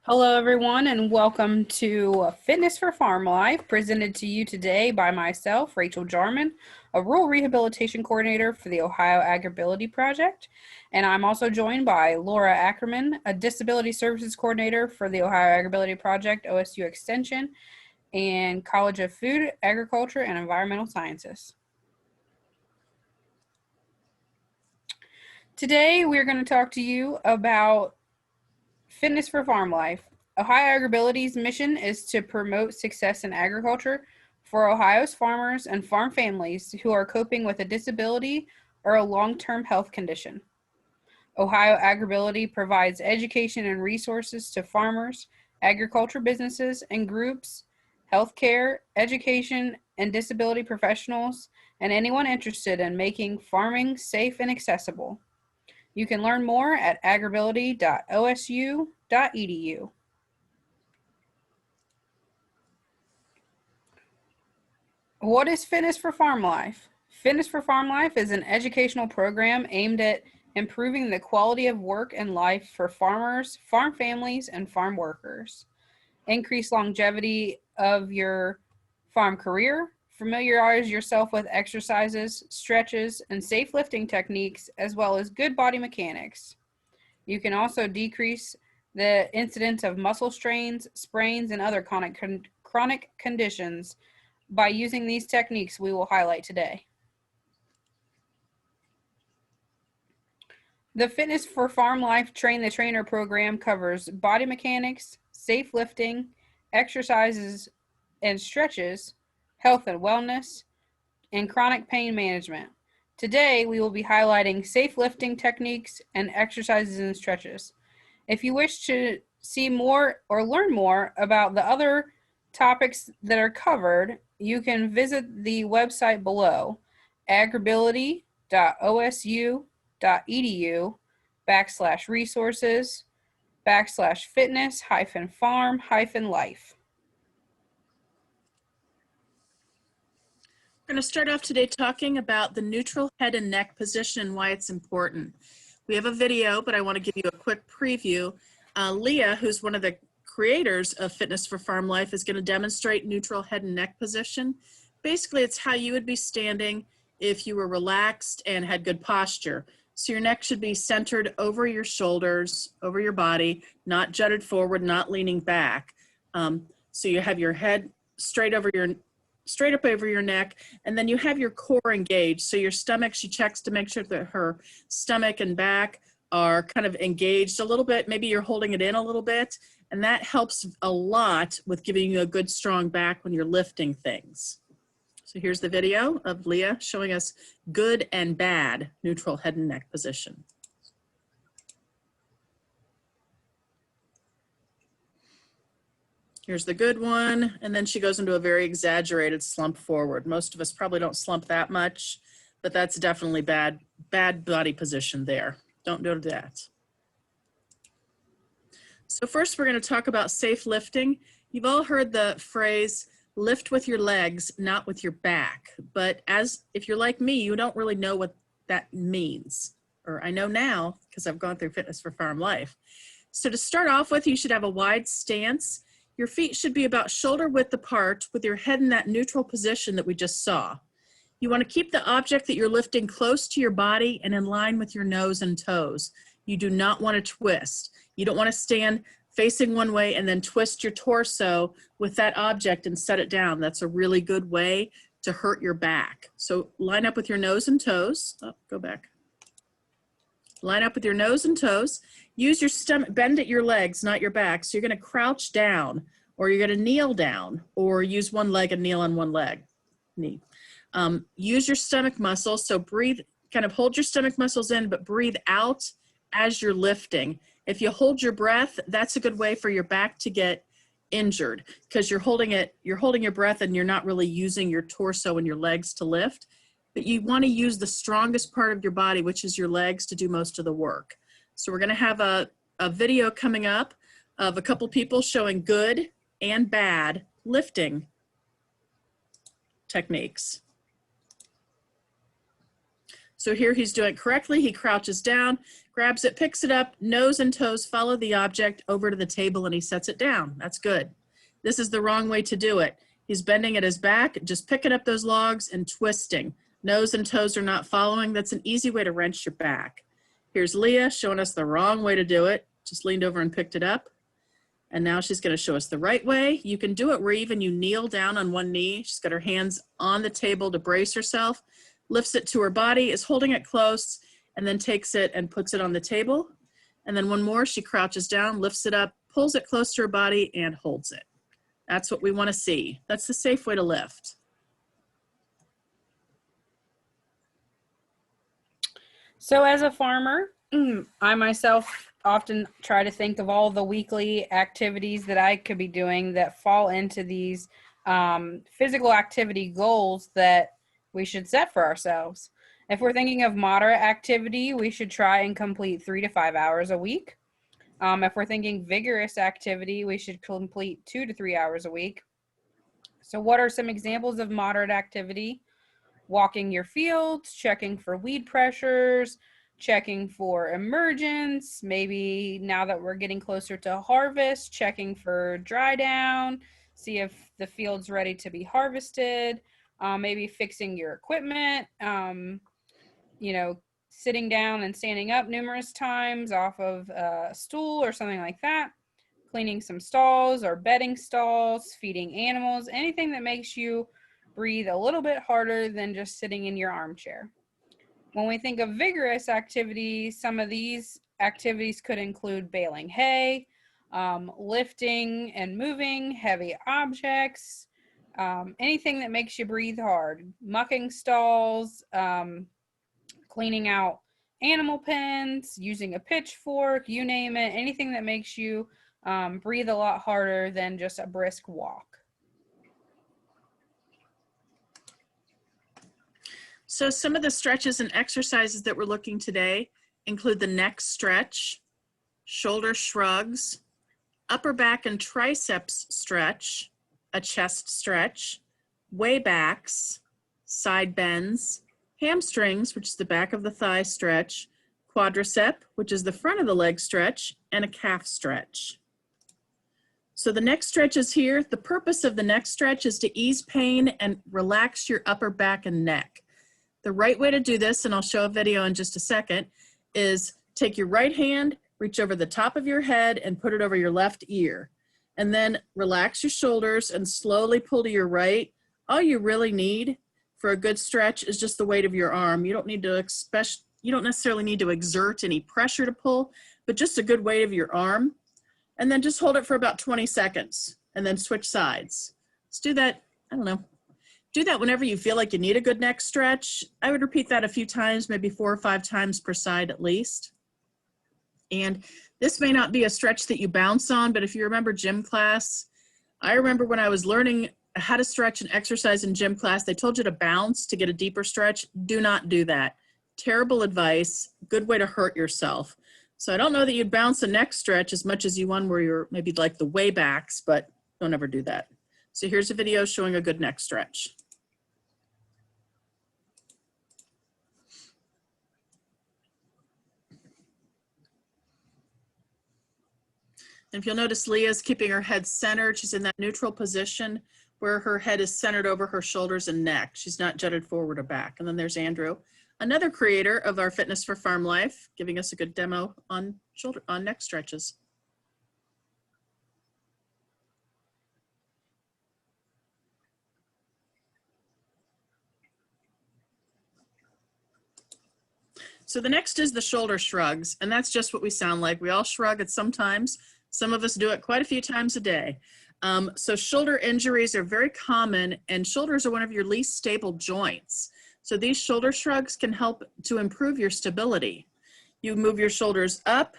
Hello, everyone, and welcome to Fitness for Farm Life, presented to you today by myself, Rachel Jarman, a rural rehabilitation coordinator for the Ohio AgrAbility Project. And I'm also joined by Laura Ackerman, a disability services coordinator for the Ohio AgrAbility Project, OSU Extension, and College of Food, Agriculture, and Environmental Sciences. Today, we're going to talk to you about Fitness for Farm Life. Ohio AgrAbility's mission is to promote success in agriculture for Ohio's farmers and farm families who are coping with a disability or a long-term health condition. Ohio AgrAbility provides education and resources to farmers, agriculture businesses and groups, healthcare, education, and disability professionals, and anyone interested in making farming safe and accessible. You can learn more at agrability.osu.edu. What is Fitness for Farm Life? Fitness for Farm Life is an educational program aimed at improving the quality of work and life for farmers, farm families, and farm workers. Increase longevity of your farm career. Familiarize yourself with exercises, stretches, and safe lifting techniques, as well as good body mechanics. You can also decrease the incidence of muscle strains, sprains, and other chronic conditions by using these techniques we will highlight today. The Fitness for Farm Life Train the Trainer program covers body mechanics, safe lifting, exercises and stretches, health and wellness, and chronic pain management. Today, we will be highlighting safe lifting techniques and exercises and stretches. If you wish to see more or learn more about the other topics that are covered, you can visit the website below, agrability.osu.edu/resources/fitness-farm-life. We're going to start off today talking about the neutral head and neck position and why it's important. We have a video, but I want to give you a quick preview. Leah, who's one of the creators of Fitness for Farm Life, is going to demonstrate neutral head and neck position. Basically, it's how you would be standing if you were relaxed and had good posture. So your neck should be centered over your shoulders, over your body, not jutted forward, not leaning back. So you have your head straight up over your neck, and then you have your core engaged. So your stomach, she checks to make sure that her stomach and back are kind of engaged a little bit. Maybe you're holding it in a little bit, and that helps a lot with giving you a good strong back when you're lifting things. So here's the video of Leah showing us good and bad neutral head and neck position. Here's the good one, and then she goes into a very exaggerated slump forward. Most of us probably don't slump that much, but that's definitely bad body position there. Don't do that. So first we're going to talk about safe lifting. You've all heard the phrase, lift with your legs, not with your back. But if you're like me, you don't really know what that means. Or I know now because I've gone through Fitness for Farm Life. So to start off with, you should have a wide stance. Your feet should be about shoulder width apart with your head in that neutral position that we just saw. You want to keep the object that you're lifting close to your body and in line with your nose and toes. You do not want to twist. You don't want to stand facing one way and then twist your torso with that object and set it down. That's a really good way to hurt your back. So line up with your nose and toes. Oh, go back. Line up with your nose and toes. Use your stomach, bend at your legs, not your back. So you're going to crouch down, or you're going to kneel down, or use one leg and kneel on one leg. Knee. Use your stomach muscles. So breathe, kind of hold your stomach muscles in, but breathe out as you're lifting. If you hold your breath, that's a good way for your back to get injured because you're holding your breath and you're not really using your torso and your legs to lift. But you want to use the strongest part of your body, which is your legs, to do most of the work. So we're going to have a video coming up of a couple people showing good and bad lifting techniques. So here he's doing it correctly. He crouches down, grabs it, picks it up, nose and toes follow the object over to the table, and he sets it down. That's good. This is the wrong way to do it. He's bending at his back, just picking up those logs and twisting. Nose and toes are not following. That's an easy way to wrench your back. Here's Leah showing us the wrong way to do it. Just leaned over and picked it up. And now she's going to show us the right way. You can do it where even you kneel down on one knee. She's got her hands on the table to brace herself, lifts it to her body, is holding it close, and then takes it and puts it on the table. And then one more, she crouches down, lifts it up, pulls it close to her body, and holds it. That's what we want to see. That's the safe way to lift. So as a farmer, I myself often try to think of all the weekly activities that I could be doing that fall into these physical activity goals that we should set for ourselves. If we're thinking of moderate activity, we should try and complete 3 to 5 hours a week. If we're thinking vigorous activity, we should complete 2 to 3 hours a week. So what are some examples of moderate activity? Walking your fields, checking for weed pressures, checking for emergence, maybe now that we're getting closer to harvest, checking for dry down, see if the field's ready to be harvested, maybe fixing your equipment, sitting down and standing up numerous times off of a stool or something like that, cleaning some stalls or bedding stalls, feeding animals, anything that makes you breathe a little bit harder than just sitting in your armchair. When we think of vigorous activities, some of these activities could include baling hay, lifting and moving heavy objects, anything that makes you breathe hard, mucking stalls, cleaning out animal pens, using a pitchfork, you name it, anything that makes you breathe a lot harder than just a brisk walk. So some of the stretches and exercises that we're looking today include the neck stretch, shoulder shrugs, upper back and triceps stretch, a chest stretch, waybacks, side bends, hamstrings, which is the back of the thigh stretch, quadricep, which is the front of the leg stretch, and a calf stretch. So the neck stretch is here. The purpose of the neck stretch is to ease pain and relax your upper back and neck. The right way to do this, and I'll show a video in just a second, is take your right hand, reach over the top of your head and put it over your left ear. And then relax your shoulders and slowly pull to your right. All you really need for a good stretch is just the weight of your arm. You don't necessarily need to exert any pressure to pull, but just a good weight of your arm. And then just hold it for about 20 seconds and then switch sides. Let's do that, do that whenever you feel like you need a good neck stretch. I would repeat that a few times, maybe 4 or 5 times per side at least. And this may not be a stretch that you bounce on, but if you remember gym class, I remember when I was learning how to stretch and exercise in gym class, they told you to bounce to get a deeper stretch. Do not do that. Terrible advice, good way to hurt yourself. So I don't know that you'd bounce a neck stretch as much as you one where you're maybe like the Waybacks, but don't ever do that. So here's a video showing a good neck stretch. And if you'll notice, Leah's keeping her head centered. She's in that neutral position where her head is centered over her shoulders and neck. She's not jutted forward or back. And then there's Andrew, another creator of our Fitness for Farm Life, giving us a good demo on neck stretches. So the next is the shoulder shrugs, and that's just what we sound like. We all shrug at some times. Some of us do it quite a few times a day. So shoulder injuries are very common, and shoulders are one of your least stable joints. So these shoulder shrugs can help to improve your stability. You move your shoulders up,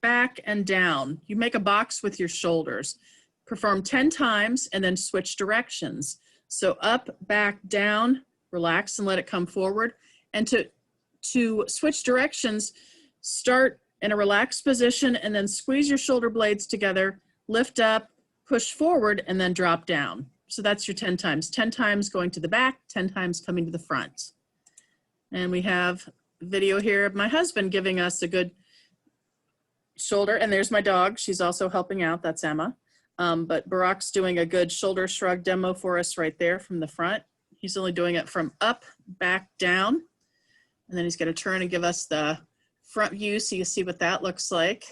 back, and down. You make a box with your shoulders. Perform 10 times and then switch directions. So up, back, down, relax and let it come forward. And to switch directions, start in a relaxed position and then squeeze your shoulder blades together, lift up, push forward, and then drop down. So that's your 10 times. 10 times going to the back, 10 times coming to the front. And we have video here of my husband giving us a good shoulder. And there's my dog. She's also helping out. That's Emma. But Barack's doing a good shoulder shrug demo for us right there from the front. He's only doing it from up, back, down. And then he's going to turn and give us the front view so you see what that looks like.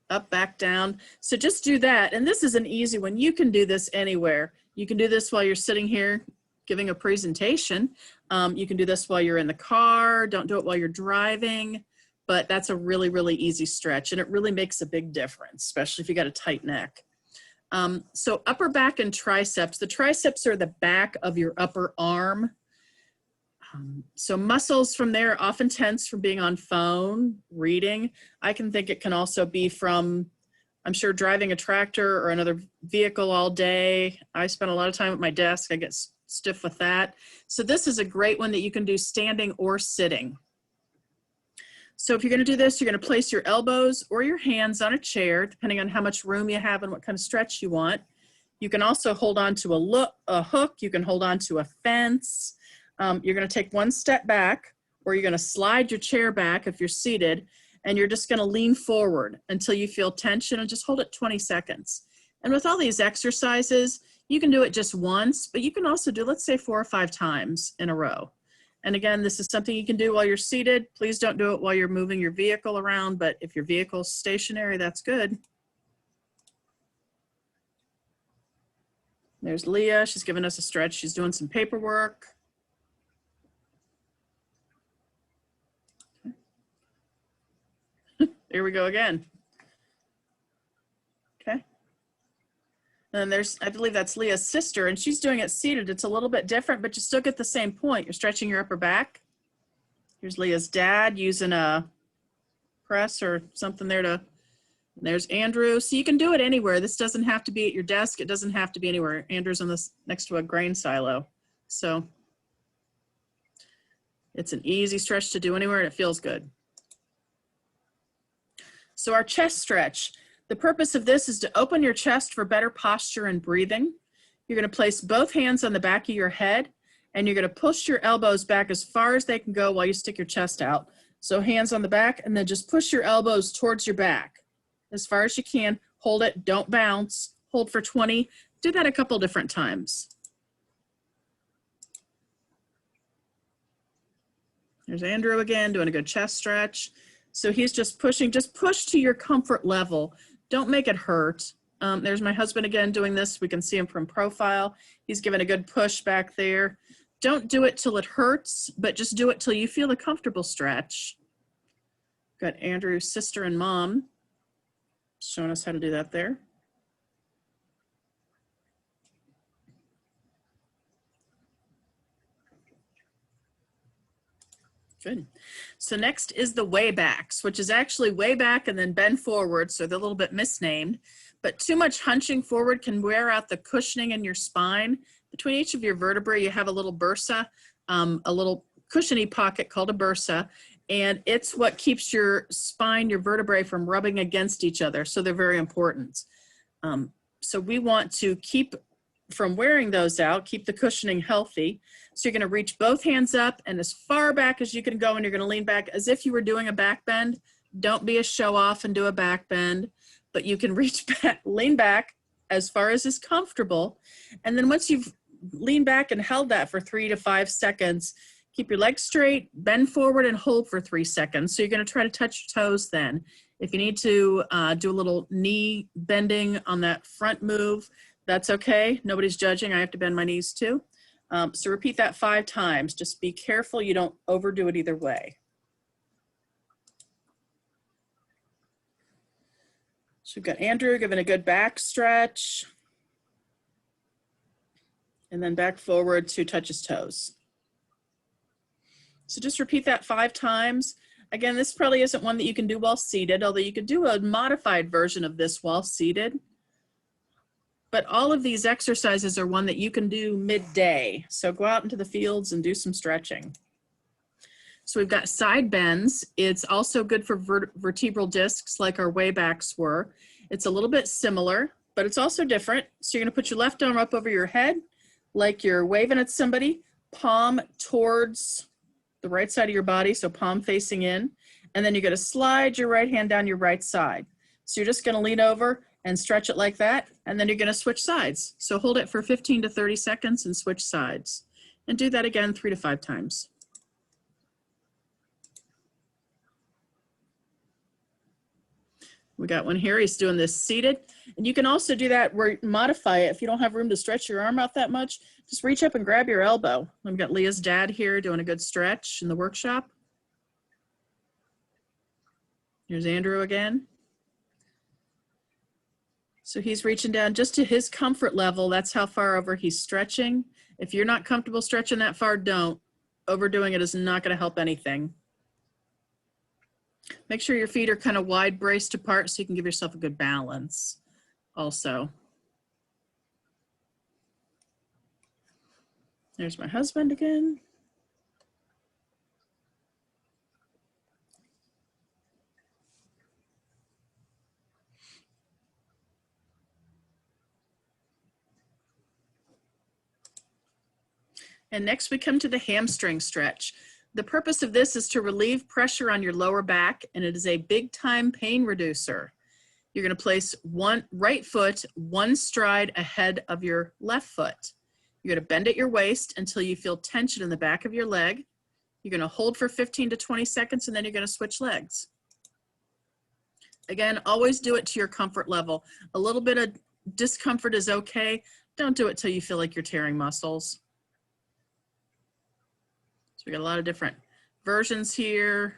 Up, back, down. So just do that. And this is an easy one. You can do this anywhere. You can do this while you're sitting here giving a presentation. You can do this while you're in the car. Don't do it while you're driving. But that's a really, really easy stretch. And it really makes a big difference, especially if you got a tight neck. So upper back and triceps. The triceps are the back of your upper arm. So muscles from there often tense from being on phone, reading. I can think it can also be from, I'm sure, driving a tractor or another vehicle all day. I spend a lot of time at my desk. I get stiff with that. So this is a great one that you can do standing or sitting. So if you're going to do this, you're going to place your elbows or your hands on a chair, depending on how much room you have and what kind of stretch you want. You can also hold on to a hook. You can hold on to a fence. You're going to take one step back, or you're going to slide your chair back if you're seated, and you're just going to lean forward until you feel tension, and just hold it 20 seconds. And with all these exercises, you can do it just once, but you can also do, let's say, 4 or 5 times in a row. And again, this is something you can do while you're seated. Please don't do it while you're moving your vehicle around, but if your vehicle's stationary, that's good. There's Leah. She's giving us a stretch. She's doing some paperwork. Here we go again. Okay. And there's, I believe that's Leah's sister, and she's doing it seated. It's a little bit different, but you still get the same point. You're stretching your upper back. Here's Leah's dad using a press or something there to, and there's Andrew. So you can do it anywhere. This doesn't have to be at your desk. It doesn't have to be anywhere. Andrew's on this next to a grain silo. So it's an easy stretch to do anywhere, and it feels good. So our chest stretch, the purpose of this is to open your chest for better posture and breathing. You're going to place both hands on the back of your head, and you're going to push your elbows back as far as they can go while you stick your chest out. So hands on the back, and then just push your elbows towards your back as far as you can. Hold it, don't bounce, hold for 20. Do that a couple different times. There's Andrew again, doing a good chest stretch. So he's just pushing, just push to your comfort level. Don't make it hurt. There's my husband again doing this. We can see him from profile. He's giving a good push back there. Don't do it till it hurts, but just do it till you feel a comfortable stretch. Got Andrew's sister and mom showing us how to do that there. Good. So next is the Waybacks, which is actually way back and then bend forward, so they're a little bit misnamed. But too much hunching forward can wear out the cushioning in your spine. Between each of your vertebrae, you have a little bursa, a little cushiony pocket called a bursa, and it's what keeps your spine, your vertebrae from rubbing against each other, so they're very important. So we want to keep from wearing those out, keep the cushioning healthy. So you're going to reach both hands up and as far back as you can go, and you're going to lean back as if you were doing a back bend. Don't be a show off and do a back bend, but you can reach back, lean back as far as is comfortable. And then once you've leaned back and held that for 3 to 5 seconds, keep your legs straight, bend forward and hold for 3 seconds. So you're going to try to touch your toes then. If you need to do a little knee bending on that front move, that's okay. Nobody's judging. I have to bend my knees too. So repeat that 5 times. Just be careful you don't overdo it either way. So we've got Andrew giving a good back stretch. And then back forward to touch his toes. So just repeat that 5 times. Again, this probably isn't one that you can do while seated, although you could do a modified version of this while seated. But all of these exercises are one that you can do midday. So go out into the fields and do some stretching. So we've got side bends. It's also good for vertebral discs like our Waybacks were. It's a little bit similar, but it's also different. So you're gonna put your left arm up over your head, like you're waving at somebody, palm towards the right side of your body, so palm facing in, and then you're going to slide your right hand down your right side. So you're just going to lean over and stretch it like that, and then you're going to switch sides. So hold it for 15 to 30 seconds and switch sides. And do that again 3 to 5 times. We got one here, he's doing this seated. And you can also do that where modify it. If you don't have room to stretch your arm out that much, just reach up and grab your elbow. We've got Leah's dad here doing a good stretch in the workshop. Here's Andrew again. So he's reaching down just to his comfort level. That's how far over he's stretching. If you're not comfortable stretching that far, don't. Overdoing it is not going to help anything. Make sure your feet are kind of wide braced apart so you can give yourself a good balance also. There's my husband again. And next we come to the hamstring stretch. The purpose of this is to relieve pressure on your lower back, and it is a big time pain reducer. You're going to place one right foot, one stride ahead of your left foot. You're going to bend at your waist until you feel tension in the back of your leg. You're going to hold for 15 to 20 seconds, and then you're going to switch legs. Again, always do it to your comfort level. A little bit of discomfort is okay. Don't do it till you feel like you're tearing muscles. So we got a lot of different versions here.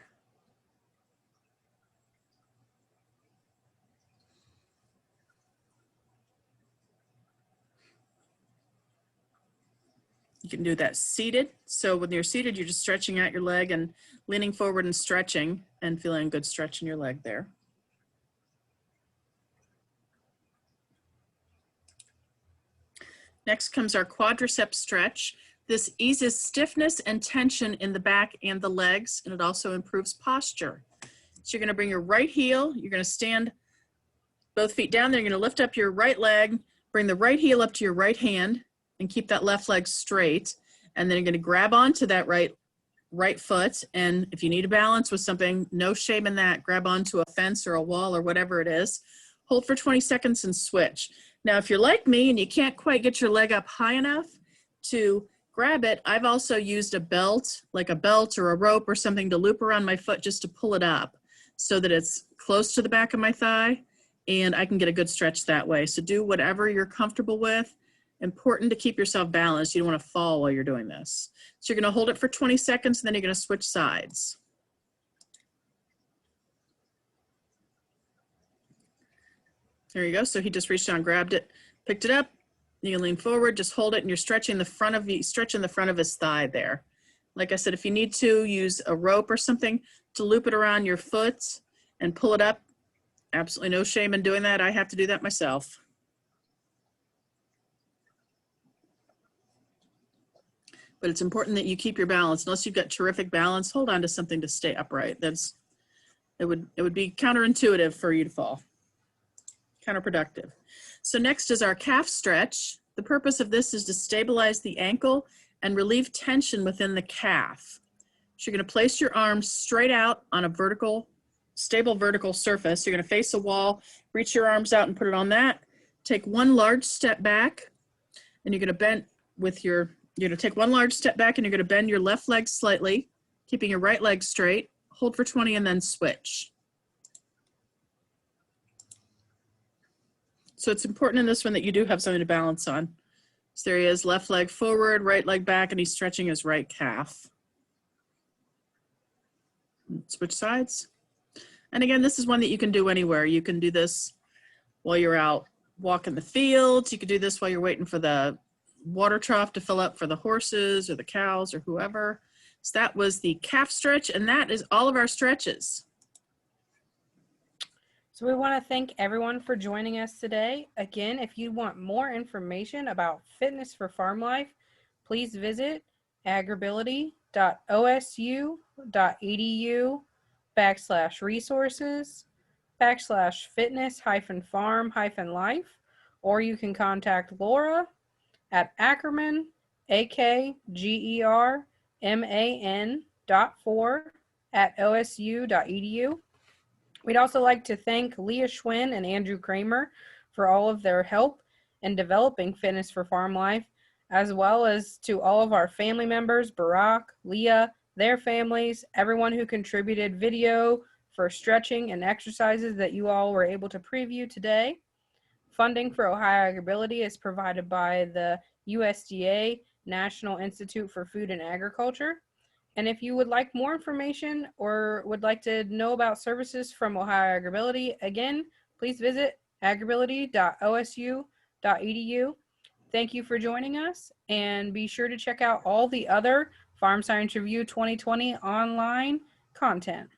You can do that seated. So when you're seated, you're just stretching out your leg and leaning forward and stretching and feeling a good stretch in your leg there. Next comes our quadricep stretch. This eases stiffness and tension in the back and the legs, and it also improves posture. So you're going to bring your right heel, you're going to stand both feet down there, you're going to lift up your right leg, bring the right heel up to your right hand, and keep that left leg straight. And then you're going to grab onto that right foot, and if you need a balance with something, no shame in that. Grab onto a fence or a wall or whatever it is. Hold for 20 seconds and switch. Now, if you're like me and you can't quite get your leg up high enough to grab it, I've also used a belt, like a belt or a rope or something to loop around my foot just to pull it up so that it's close to the back of my thigh and I can get a good stretch that way. So do whatever you're comfortable with. Important to keep yourself balanced. You don't want to fall while you're doing this. So you're going to hold it for 20 seconds and then you're going to switch sides. There you go. So he just reached down, grabbed it, picked it up. You can lean forward, just hold it, and you're stretching the front of his thigh there. Like I said, if you need to, use a rope or something to loop it around your foot and pull it up. Absolutely no shame in doing that. I have to do that myself. But it's important that you keep your balance. Unless you've got terrific balance, hold on to something to stay upright. It would be counterintuitive for you to fall. Counterproductive. So next is our calf stretch. The purpose of this is to stabilize the ankle and relieve tension within the calf. So you're going to place your arms straight out on a stable vertical surface. You're going to face a wall, reach your arms out and put it on that. Take one large step back, and you're going to bend with your, you're going to take one large step back and you're going to bend your left leg slightly, keeping your right leg straight. Hold for 20 and then switch. So it's important in this one that you do have something to balance on. So there he is, left leg forward, right leg back, and he's stretching his right calf. Switch sides. And again, this is one that you can do anywhere. You can do this while you're out walking the fields. You could do this while you're waiting for the water trough to fill up for the horses or the cows or whoever. So that was the calf stretch, and that is all of our stretches. So we want to thank everyone for joining us today. Again, if you want more information about fitness for farm life, please visit agrability.osu.edu/resources/fitness-farm-life, or you can contact Laura at Ackerman, AKGERMAN.4 at osu.edu. We'd also like to thank Leah Schwinn and Andrew Kramer for all of their help in developing Fitness for Farm Life, as well as to all of our family members, Barack, Leah, their families, everyone who contributed video for stretching and exercises that you all were able to preview today. Funding for Ohio AgrAbility is provided by the USDA National Institute for Food and Agriculture. And if you would like more information or would like to know about services from Ohio AgrAbility, again, please visit agrability.osu.edu. Thank you for joining us, and be sure to check out all the other Farm Science Review 2020 online content.